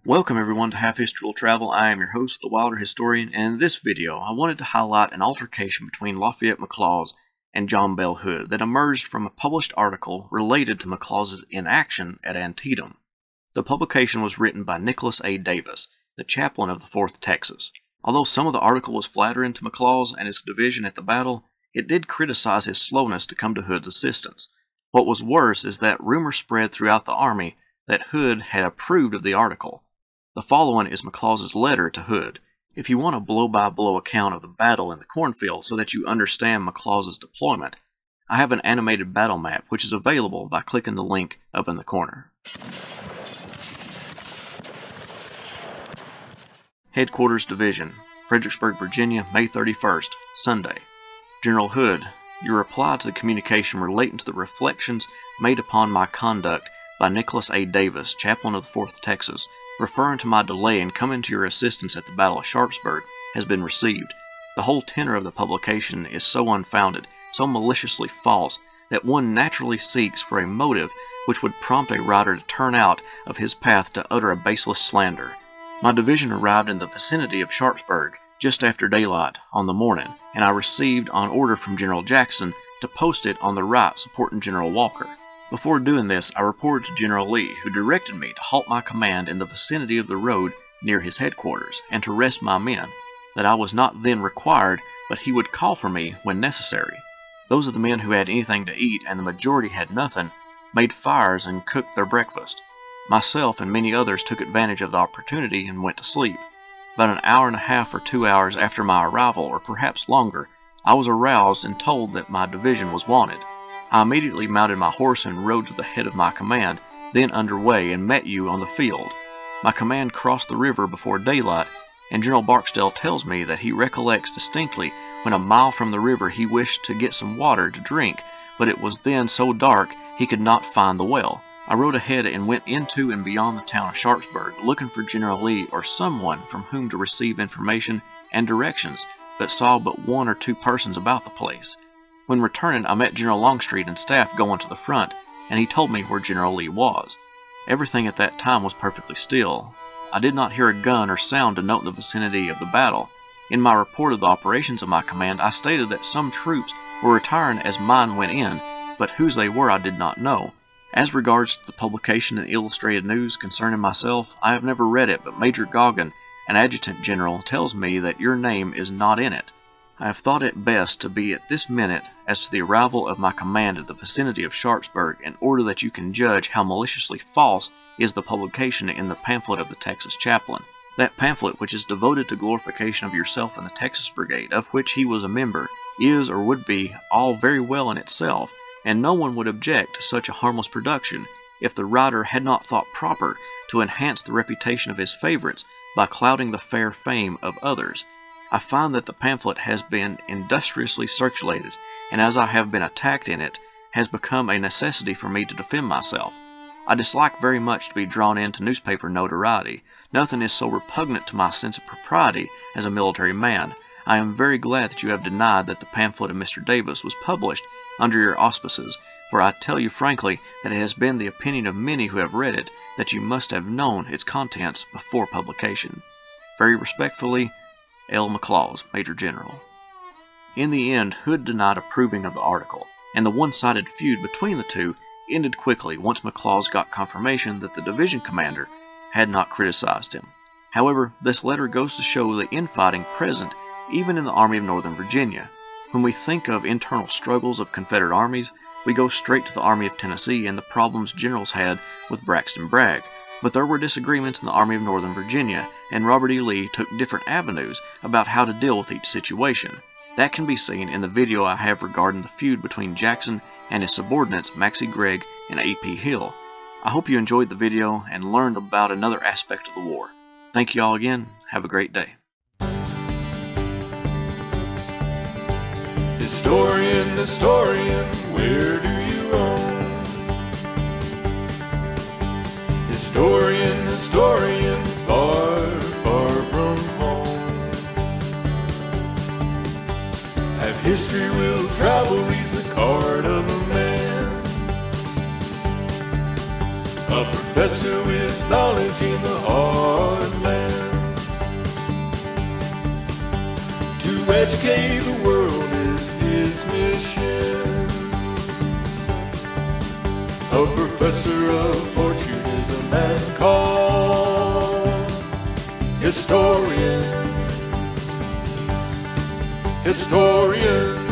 Welcome everyone to Half History Will Travel. I am your host, the Wilder Historian, and in this video I wanted to highlight an altercation between Lafayette McLaws and John Bell Hood that emerged from a published article related to McLaws' inaction at Antietam. The publication was written by Nicholas A. Davis, the chaplain of the 4th Texas. Although some of the article was flattering to McLaws and his division at the battle, it did criticize his slowness to come to Hood's assistance. What was worse is that rumor spread throughout the army that Hood had approved of the article. The following is McLaws' letter to Hood. If you want a blow-by-blow account of the battle in the cornfield so that you understand McLaws' deployment, I have an animated battle map which is available by clicking the link up in the corner. Headquarters Division, Fredericksburg, Virginia, May 31st, Sunday. General Hood, your reply to the communication relating to the reflections made upon my conduct by Nicholas A. Davis, chaplain of the 4th Texas, referring to my delay in coming to your assistance at the Battle of Sharpsburg, has been received. The whole tenor of the publication is so unfounded, so maliciously false, that one naturally seeks for a motive which would prompt a writer to turn out of his path to utter a baseless slander. My division arrived in the vicinity of Sharpsburg just after daylight on the morning, and I received an order from General Jackson to post it on the right supporting General Walker. Before doing this, I reported to General Lee, who directed me to halt my command in the vicinity of the road near his headquarters, and to rest my men, that I was not then required, but he would call for me when necessary. Those of the men who had anything to eat, and the majority had nothing, made fires and cooked their breakfast. Myself and many others took advantage of the opportunity and went to sleep. About an hour and a half or 2 hours after my arrival, or perhaps longer, I was aroused and told that my division was wanted. I immediately mounted my horse and rode to the head of my command, then underway, and met you on the field. My command crossed the river before daylight, and General Barksdale tells me that he recollects distinctly when a mile from the river he wished to get some water to drink, but it was then so dark he could not find the well. I rode ahead and went into and beyond the town of Sharpsburg, looking for General Lee or someone from whom to receive information and directions, but saw but 1 or 2 persons about the place. When returning, I met General Longstreet and staff going to the front, and he told me where General Lee was. Everything at that time was perfectly still. I did not hear a gun or sound to note the vicinity of the battle. In my report of the operations of my command, I stated that some troops were retiring as mine went in, but whose they were I did not know. As regards to the publication in Illustrated News concerning myself, I have never read it, but Major Goggin, an adjutant general, tells me that your name is not in it. I have thought it best to be at this minute as to the arrival of my command at the vicinity of Sharpsburg, in order that you can judge how maliciously false is the publication in the pamphlet of the Texas chaplain. That pamphlet, which is devoted to glorification of yourself and the Texas Brigade, of which he was a member, is or would be all very well in itself, and no one would object to such a harmless production if the writer had not thought proper to enhance the reputation of his favorites by clouding the fair fame of others. I find that the pamphlet has been industriously circulated, and as I have been attacked in it, has become a necessity for me to defend myself. I dislike very much to be drawn into newspaper notoriety. Nothing is so repugnant to my sense of propriety as a military man. I am very glad that you have denied that the pamphlet of Mr. Davis was published under your auspices, for I tell you frankly that it has been the opinion of many who have read it that you must have known its contents before publication. Very respectfully, L. McLaws, Major General. In the end, Hood denied approving of the article, and the one-sided feud between the two ended quickly once McLaws got confirmation that the division commander had not criticized him. However, this letter goes to show the infighting present even in the Army of Northern Virginia. When we think of internal struggles of Confederate armies, we go straight to the Army of Tennessee and the problems generals had with Braxton Bragg. But there were disagreements in the Army of Northern Virginia, and Robert E. Lee took different avenues about how to deal with each situation. That can be seen in the video I have regarding the feud between Jackson and his subordinates Maxcy Gregg and A.P. Hill. I hope you enjoyed the video and learned about another aspect of the war. Thank you all again. Have a great day. Historian, historian, where do you roam? Historian, historian, far, far from home. Half history will travel reads the card of a man, a professor with knowledge in the heart. educate the world is his mission. A professor of fortune is a man called historian. Historian.